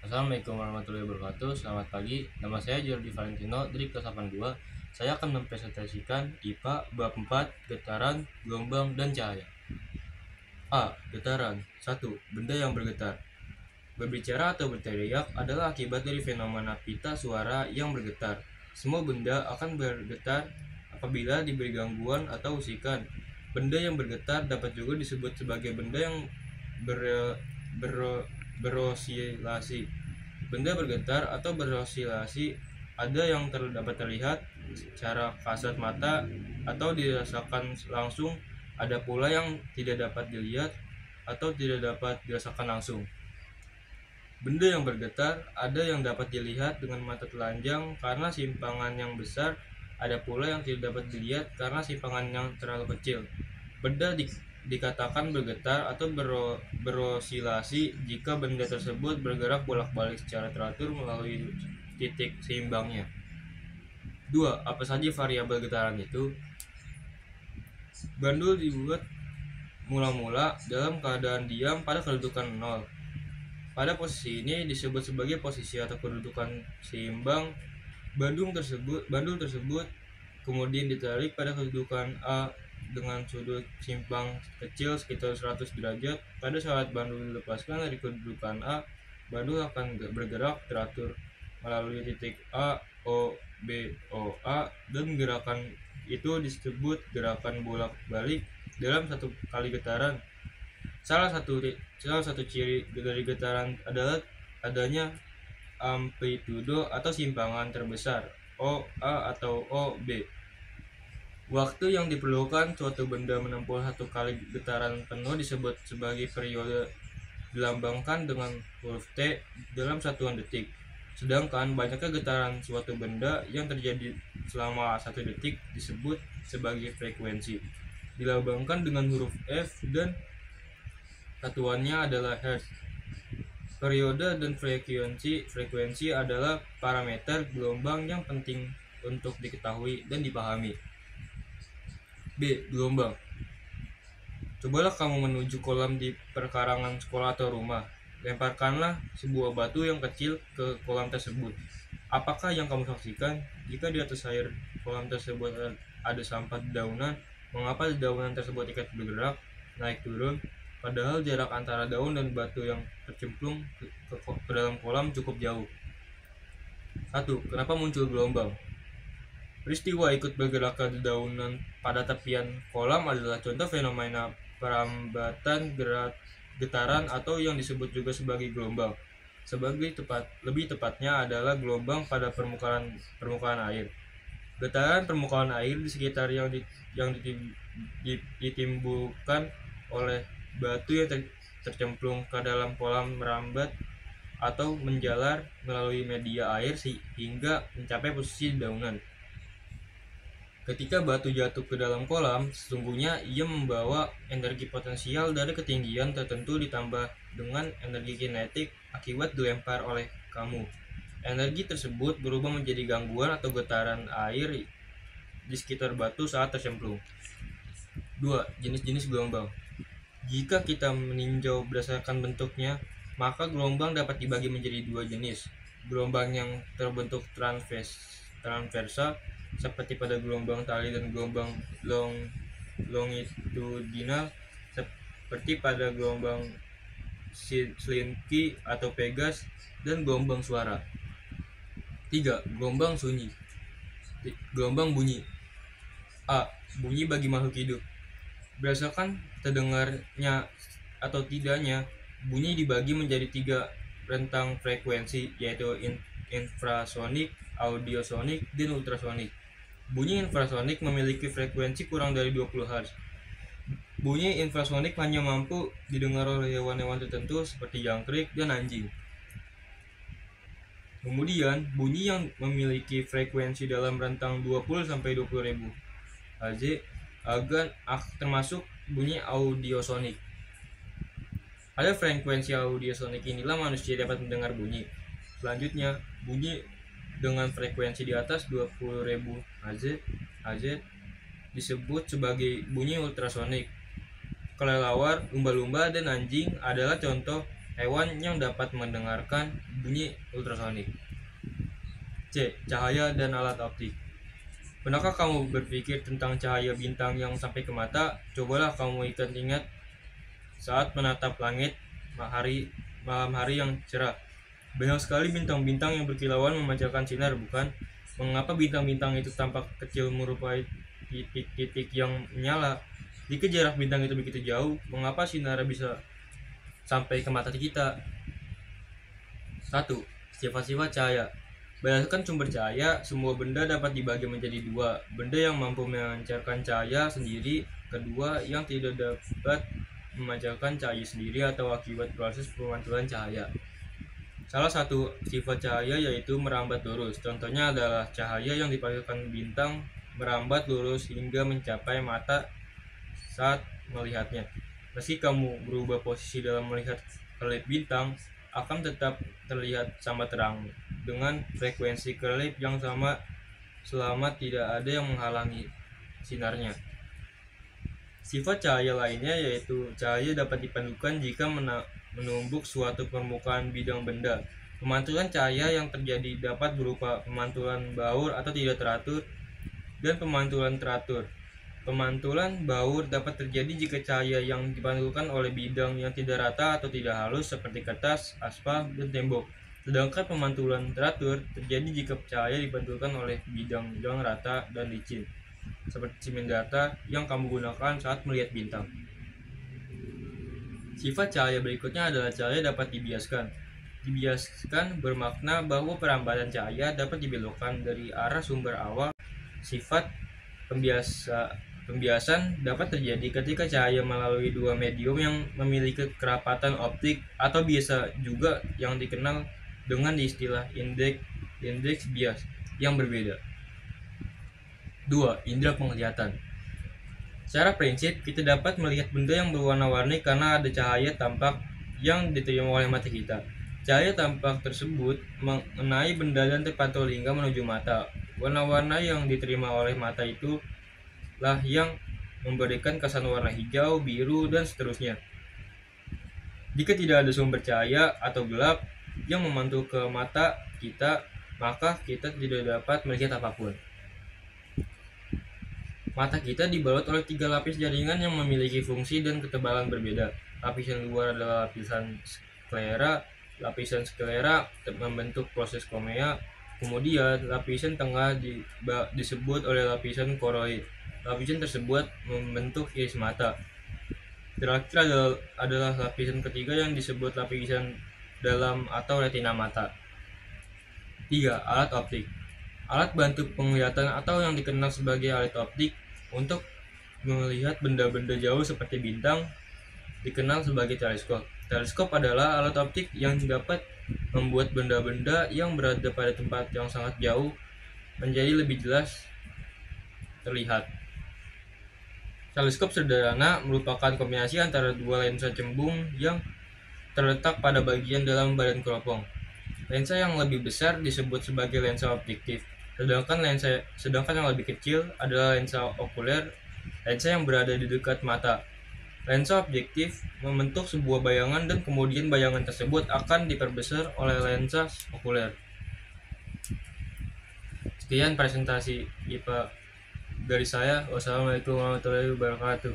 Assalamualaikum warahmatullahi wabarakatuh. Selamat pagi. Nama saya Jordi Valentino dari kelas 82. Saya akan mempresentasikan IPA bab 4 getaran, gelombang, dan cahaya. A. Getaran. 1. Benda yang bergetar. Berbicara atau berteriak adalah akibat dari fenomena pita suara yang bergetar. Semua benda akan bergetar apabila diberi gangguan atau usikan. Benda yang bergetar dapat juga disebut sebagai benda yang berosilasi. Benda bergetar atau berosilasi ada yang dapat terlihat secara kasat mata atau dirasakan langsung, ada pula yang tidak dapat dilihat atau tidak dapat dirasakan langsung. Benda yang bergetar ada yang dapat dilihat dengan mata telanjang karena simpangan yang besar, ada pula yang tidak dapat dilihat karena simpangan yang terlalu kecil. Benda dikatakan bergetar atau berosilasi jika benda tersebut bergerak bolak-balik secara teratur melalui titik seimbangnya. 2. Apa saja variabel getaran itu? Bandul dibuat mula-mula dalam keadaan diam pada kedudukan 0. Pada posisi ini disebut sebagai posisi atau kedudukan seimbang. Bandul tersebut kemudian ditarik pada kedudukan A dengan sudut simpang kecil sekitar 100 derajat. Pada saat bandul dilepaskan dari kedudukan A, bandul akan bergerak teratur melalui titik A, O, B, O, A, dan gerakan itu disebut gerakan bolak-balik dalam satu kali getaran. Salah satu ciri dari getaran adalah adanya amplitudo atau simpangan terbesar O, A, atau O, B. Waktu yang diperlukan suatu benda menempuh satu kali getaran penuh disebut sebagai periode, dilambangkan dengan huruf T dalam satuan detik. Sedangkan banyaknya getaran suatu benda yang terjadi selama 1 detik disebut sebagai frekuensi, dilambangkan dengan huruf F, dan satuannya adalah Hertz. Periode dan frekuensi adalah parameter gelombang yang penting untuk diketahui dan dipahami. B. Gelombang. Cobalah kamu menuju kolam di perkarangan sekolah atau rumah. Lemparkanlah sebuah batu yang kecil ke kolam tersebut. Apakah yang kamu saksikan? Jika di atas air kolam tersebut ada sampah dedaunan, mengapa dedaunan tersebut ikut bergerak, naik turun, padahal jarak antara daun dan batu yang tercemplung ke dalam kolam cukup jauh? 1. Kenapa muncul gelombang? Peristiwa ikut bergerak dedaunan pada tepian kolam adalah contoh fenomena perambatan getaran atau yang disebut juga sebagai gelombang. Lebih tepatnya adalah gelombang pada permukaan air. Getaran permukaan air di sekitar yang ditimbulkan oleh batu yang tercemplung ke dalam kolam merambat atau menjalar melalui media air hingga mencapai posisi dedaunan. Ketika batu jatuh ke dalam kolam, sesungguhnya ia membawa energi potensial dari ketinggian tertentu ditambah dengan energi kinetik akibat dilempar oleh kamu. Energi tersebut berubah menjadi gangguan atau getaran air di sekitar batu saat tercemplung. 2. Jenis-jenis gelombang. Jika kita meninjau berdasarkan bentuknya, maka gelombang dapat dibagi menjadi 2 jenis. Gelombang yang terbentuk transversa seperti pada gelombang tali dan gelombang longitudinal seperti pada gelombang Slinky atau Pegas, dan gelombang suara. 3. Gelombang sunyi. Gelombang bunyi. A. Bunyi bagi makhluk hidup. Berdasarkan terdengarnya atau tidaknya, bunyi dibagi menjadi 3 rentang frekuensi, yaitu infrasonik, audiosonik, dan ultrasonik. Bunyi infrasonik memiliki frekuensi kurang dari 20 Hz. Bunyi infrasonik hanya mampu didengar oleh hewan-hewan tertentu seperti jangkrik dan anjing. Kemudian, bunyi yang memiliki frekuensi dalam rentang 20-20.000 Hz termasuk bunyi audiosonik. Pada frekuensi audiosonik inilah manusia dapat mendengar bunyi. Selanjutnya, bunyi dengan frekuensi di atas 20.000 Hz disebut sebagai bunyi ultrasonik. Kelelawar, lumba-lumba, dan anjing adalah contoh hewan yang dapat mendengarkan bunyi ultrasonik. C. Cahaya dan alat optik. Pernahkah kamu berpikir tentang cahaya bintang yang sampai ke mata? Cobalah kamu ingat saat menatap langit malam hari yang cerah. Banyak sekali bintang-bintang yang berkilauan memancarkan sinar, bukan? Mengapa bintang-bintang itu tampak kecil menyerupai titik-titik yang menyala? Jika jarak bintang itu begitu jauh, mengapa sinar bisa sampai ke mata kita? 1. Sifat-sifat cahaya. Berdasarkan sumber cahaya, semua benda dapat dibagi menjadi dua. Benda yang mampu memancarkan cahaya sendiri, kedua yang tidak dapat memancarkan cahaya sendiri atau akibat proses pemantulan cahaya. Salah satu sifat cahaya yaitu merambat lurus. Contohnya adalah cahaya yang dipancarkan bintang merambat lurus hingga mencapai mata saat melihatnya. Meski kamu berubah posisi dalam melihat kelip bintang, akan tetap terlihat sama terang dengan frekuensi kelip yang sama selama tidak ada yang menghalangi sinarnya. Sifat cahaya lainnya yaitu cahaya dapat dipandukan jika menumbuk suatu permukaan bidang benda. Pemantulan cahaya yang terjadi dapat berupa pemantulan baur atau tidak teratur dan pemantulan teratur. Pemantulan baur dapat terjadi jika cahaya yang dipantulkan oleh bidang yang tidak rata atau tidak halus seperti kertas, aspal, dan tembok. Sedangkan pemantulan teratur terjadi jika cahaya dipantulkan oleh bidang yang rata dan licin seperti semen data yang kamu gunakan saat melihat bintang. Sifat cahaya berikutnya adalah cahaya dapat dibiaskan. Dibiaskan bermakna bahwa perambatan cahaya dapat dibelokkan dari arah sumber awal. Sifat pembiasan dapat terjadi ketika cahaya melalui dua medium yang memiliki kerapatan optik atau biasa juga yang dikenal dengan istilah indeks bias yang berbeda. 2. Indera penglihatan. Secara prinsip, kita dapat melihat benda yang berwarna-warni karena ada cahaya tampak yang diterima oleh mata kita. Cahaya tampak tersebut mengenai benda dan terpantul hingga menuju mata. Warna-warna yang diterima oleh mata itulah yang memberikan kesan warna hijau, biru, dan seterusnya. Jika tidak ada sumber cahaya atau gelap yang memantul ke mata kita, maka kita tidak dapat melihat apapun. Mata kita dibalut oleh 3 lapis jaringan yang memiliki fungsi dan ketebalan berbeda. Lapisan luar adalah lapisan sklera membentuk proses kornea. Kemudian lapisan tengah disebut oleh lapisan koroid. Lapisan tersebut membentuk iris mata. Terakhir adalah lapisan ketiga yang disebut lapisan dalam atau retina mata. 3. Alat optik. Alat bantu penglihatan atau yang dikenal sebagai alat optik untuk melihat benda-benda jauh seperti bintang dikenal sebagai teleskop. Teleskop adalah alat optik yang dapat membuat benda-benda yang berada pada tempat yang sangat jauh menjadi lebih jelas terlihat. Teleskop sederhana merupakan kombinasi antara dua lensa cembung yang terletak pada bagian dalam badan keropong. Lensa yang lebih besar disebut sebagai lensa objektif, sedangkan yang lebih kecil adalah lensa okuler, lensa yang berada di dekat mata. Lensa objektif membentuk sebuah bayangan dan kemudian bayangan tersebut akan diperbesar oleh lensa okuler. Sekian presentasi IPA dari saya. Wassalamualaikum warahmatullahi wabarakatuh.